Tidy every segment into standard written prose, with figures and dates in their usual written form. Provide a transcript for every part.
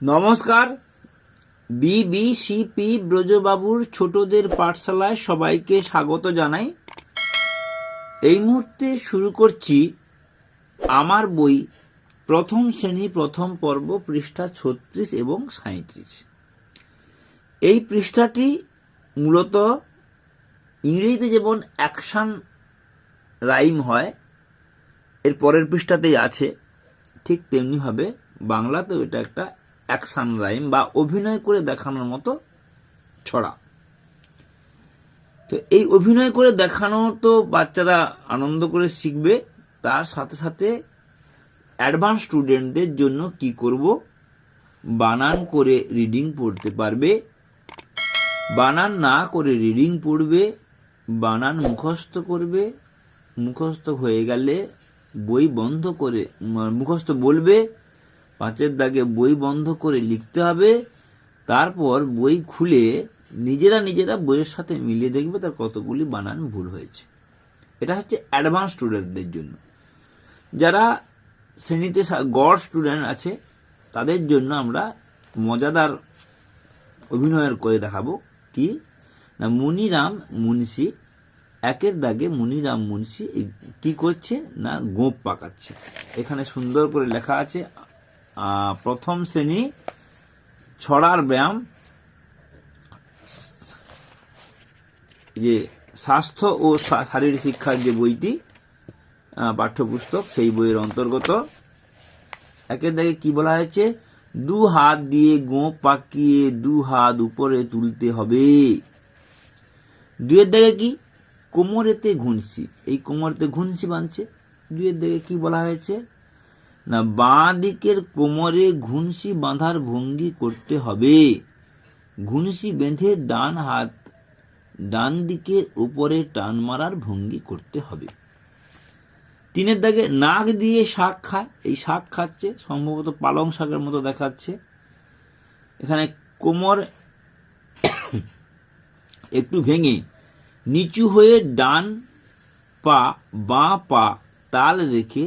নমস্কার। বিবিসিপি ব্রজবাবুর ছোটদের পাঠশালায় সবাইকে স্বাগত জানাই। এই মুহূর্তে শুরু করছি আমার বই প্রথম শ্রেণী প্রথম পর্ব পৃষ্ঠা ৩৬ এবং ৩৭। এই পৃষ্ঠাটি মূলত ইংরেজিতে যেমন অ্যাকশন রাইম হয়, এর পরের পৃষ্ঠাতেই আছে, ঠিক তেমনিভাবে বাংলাতেও এটা একটা অ্যাকশন রাইম বা অভিনয় করে দেখানোর মতো ছড়া। তো এই অভিনয় করে দেখানো তো বাচ্চারা আনন্দ করে শিখবে, তার সাথে সাথে অ্যাডভান্স স্টুডেন্টদের জন্য কি করব, বানান করে রিডিং পড়তে পারবে, বানান না করে রিডিং পড়বে, বানান মুখস্থ করবে, মুখস্থ হয়ে গেলে বই বন্ধ করে মুখস্থ বলবে, 5-এর দাগে বই বন্ধ করে লিখতে হবে, তারপর বই খুলে নিজেরা বইয়ের সাথে মিলিয়ে দেখবে তার কতগুলি বানান ভুল হয়েছে। এটা হচ্ছে অ্যাডভান্স স্টুডেন্টদের জন্য। যারা শ্রেণীতে গড় স্টুডেন্ট আছে তাদের জন্য আমরা মজাদার অভিনয় করে দেখাবো। কি না, মুনিরাম মুন্সি, 1-এর দাগে মুনিরাম মুন্সি কি করছে না, গোঁপ পাকাচ্ছে। এখানে সুন্দর করে লেখা আছে প্রথম শ্রেণী ছড়ার ব্যায়াম, যে স্বাস্থ্য ও শারীরিক শিক্ষার যে বইটি পাঠ্যপুস্তক, সেই বইয়ের অন্তর্গত। 1-এর দাগে কি বলা হয়েছে, 2 হাত দিয়ে গোঁপ পাকিয়ে 2 হাত উপরে তুলতে হবে। 2-এর দাগে কি, কোমরেতে ঘুনসি, এই কোমরেতে ঘুনসি বাঁধছে। 2-এর দাগে কি বলা হয়েছে না, বাঁ দিকের কোমরে ঘুনসি বাঁধার ভঙ্গি করতে হবে, ঘুনসি বেঁধে ডান হাত ডান দিকের উপরে টান মারার ভঙ্গি করতে হবে। 3-এর দাগে নাক দিয়ে শাক খায়, এই শাক খাচ্ছে, সম্ভবত পালং শাকের মতো দেখাচ্ছে। এখানে কোমর একটু ভেঙে নিচু হয়ে ডান পা বাঁ পা তাল রেখে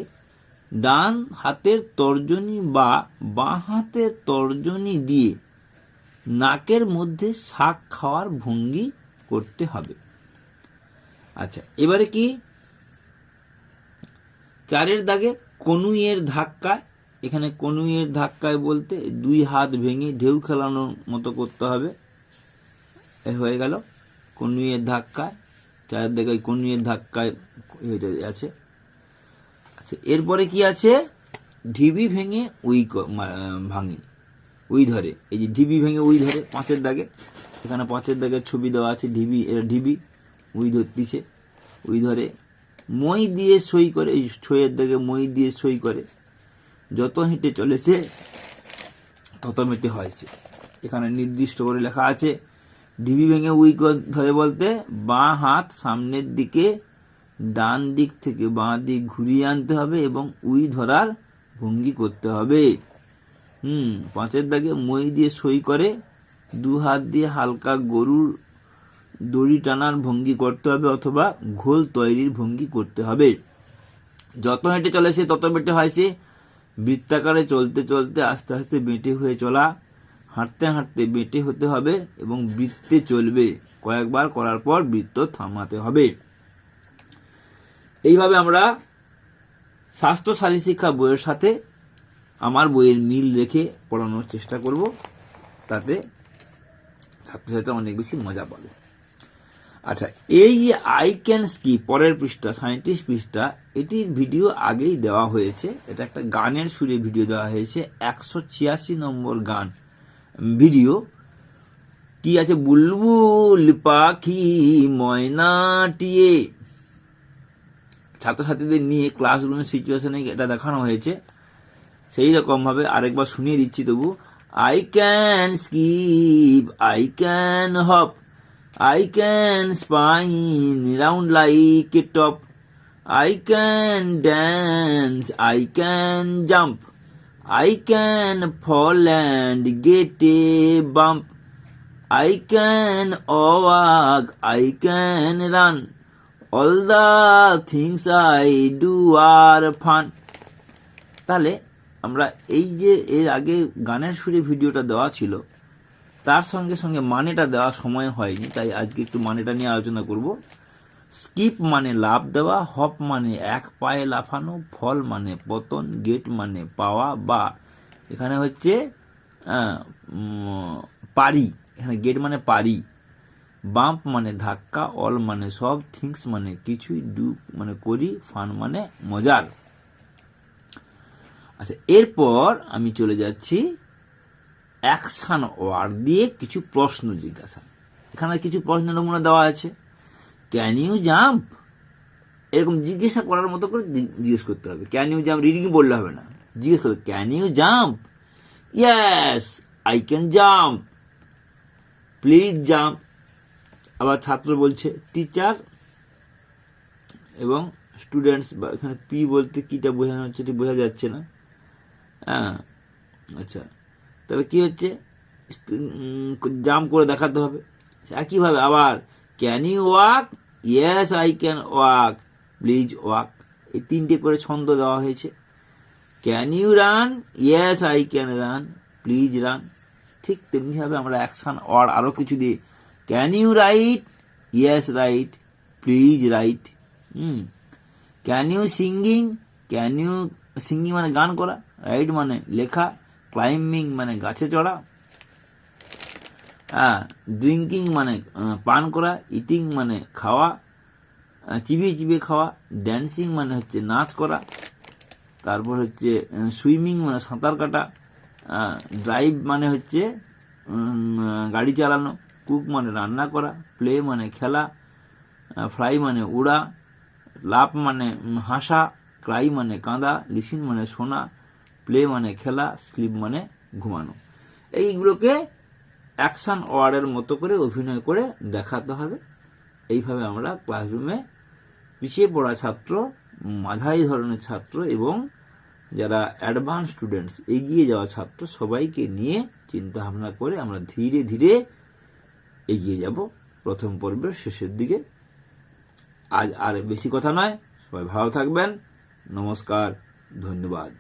ডান হাতের তর্জনী বা বাঁ হাতের তর্জনী দিয়ে নাকের মধ্যে শাক খাওয়ার ভঙ্গি করতে হবে। আচ্ছা, এবারে কি, 4-এর দাগে কনুইয়ের ধাক্কায়, এখানে কনুইয়ের ধাক্কায় বলতে 2 হাত ভেঙে ঢেউ খেলানোর মতো করতে হবে। হয়ে গেল কনুইয়ের ধাক্কায়, 4-এর দাগে কনুইয়ের ধাক্কায় আছে। আচ্ছা, এরপরে কি আছে, ঢিবি ভেঙে উই ধরে, এই যে ঢিবি ভেঙে উই ধরে 5-এর দাগে, এখানে 5-এর দাগের ছবি দেওয়া আছে, ঢিবি, এরা ঢিবি উই ধরতিছে, উই ধরে। মই দিয়ে সই করে, এই 6-এর দাগে মই দিয়ে সই করে, যত হেঁটে চলেছে তত মেটে হয়েছে। এখানে নির্দিষ্ট করে লেখা আছে, ঢিবি ভেঙে উই ধরে বলতে বাঁ হাত সামনের দিকে ডান দিক থেকে বাঁ দিক ঘুরিয়ে আনতে হবে এবং উই ধরার ভঙ্গি করতে হবে। 5-এর দাগে মই দিয়ে সই করে 2 হাত দিয়ে হালকা গরুর দড়ি টানার ভঙ্গি করতে হবে অথবা ঘোল তৈরির ভঙ্গি করতে হবে। যত হেঁটে চলেছে তত বেটে হয়েছে, বৃত্তাকারে চলতে চলতে আস্তে আস্তে বেঁটে হয়ে চলা, হাঁটতে হাঁটতে বেঁটে হতে হবে এবং বৃত্তে চলবে, কয়েকবার করার পর বৃত্ত থামাতে হবে। এইভাবে আমরা স্বাস্থ্য শারীরিক শিক্ষা বইয়ের সাথে আমার বইয়ের মিল রেখে পড়ানোর চেষ্টা করব, তাতে ছাত্রছাত্রীরা অনেক বেশি মজা পাবে। আচ্ছা, এই আই ক্যান স্কিপ পরের পৃষ্ঠা 37 পৃষ্ঠা, এটির ভিডিও আগেই দেওয়া হয়েছে। এটা একটা গানের সুরে ভিডিও দেওয়া হয়েছে, 186 নম্বর গান ভিডিও। কি আছে, বুলবুল পাখি ময়নাটিয়ে, ছাত্রছাত্রীদের নিয়ে ক্লাসরুমের সিচুয়েশনে এটা দেখানো হয়েছে। সেই রকম ভাবে আরেকবার শুনিয়ে দিচ্ছি তবু, I can skip, I can hop, I can spin round like a top. I can dance, I can jump. I can fall and get a bump. I can walk, I can run. All the things I do are fun. তাহলে আমরা এই যে এর আগে গানের সুরে ভিডিওটা দেওয়া ছিল, তার সঙ্গে সঙ্গে মানেটা দেওয়া সময় হয়নি, তাই আজকে একটু মানেটা নিয়ে আলোচনা করব। স্কিপ মানে লাফ দেওয়া, হপ মানে এক পায়ে লাফানো, ফল মানে পতন, গেট মানে পাওয়া বা এখানে হচ্ছে পারি, এখানে গেট মানে পারি, বাম্প মানে ধাক্কা, অল মানে সব, থিংস মানে কিছুই, ডু মানে করি, ফান মানে মজার। আচ্ছা, এরপর আমি চলে যাচ্ছি অ্যাকশন ওয়ার্ড দিয়ে কিছু প্রশ্ন জিজ্ঞাসা। এখানে কিছু প্রশ্ন নমুনা দেওয়া আছে। ক্যান ইউ জাম্প, এরকম জিজ্ঞাসা করার মতো করে জিজ্ঞেস করতে হবে। ক্যান ইউ জাম্প রিডিং বললে হবে না, জিজ্ঞেস করতে, can you jump, yes I can jump, please jump. আবার ছাত্র বলছে, টিচার এবং স্টুডেন্টস, বা এখানে পি বলতে কিটা বোঝানো হচ্ছে এটি বোঝা যাচ্ছে না। হ্যাঁ, আচ্ছা, তাহলে কি হচ্ছে, জাম্প করে দেখাতে হবে। একইভাবে আবার can you walk, yes I can walk, please walk, এই তিনটে করে ছন্দ দেওয়া হয়েছে। Can you run, yes I can run, please run. ঠিক তেমনিভাবে আমরা অ্যাকশন ওয়ার্ড আরও কিছু দিই। Can you write, yes write, please write. Can you singing, can you singing মানে গান করা, রাইট মানে লেখা, ক্লাইম্বিং মানে গাছে চড়া, ড্রিঙ্কিং মানে পান করা, ইটিং মানে খাওয়া, চিবিয়ে চিবিয়ে খাওয়া, ড্যান্সিং মানে হচ্ছে নাচ করা, তারপর হচ্ছে সুইমিং মানে সাঁতার কাটা, ড্রাইভ মানে হচ্ছে গাড়ি চালানো, কুক মানে রান্না করা, প্লে মানে খেলা, ফ্লাই মানে উড়া, লাফ মানে হাসা, ক্রাই মানে কাঁদা, লিসিন মানে শোনা, প্লে মানে খেলা, স্লিপ মানে ঘুমানো। এইগুলোকে অ্যাকশন ওয়ার্ডের মতো করে অভিনয় করে দেখাতে হবে। এইভাবে আমরা ক্লাসরুমে পিছিয়ে পড়া ছাত্র, মাঝারি ধরনের ছাত্র এবং যারা অ্যাডভান্স স্টুডেন্টস, এগিয়ে যাওয়া ছাত্র, সবাইকে নিয়ে চিন্তা ভাবনা করে আমরা ধীরে ধীরে এগিয়ে যাব প্রথম পর্বের শেষের দিকে। আজ আর বেশি কথা নয়, সবাই ভালো থাকবেন। নমস্কার, ধন্যবাদ।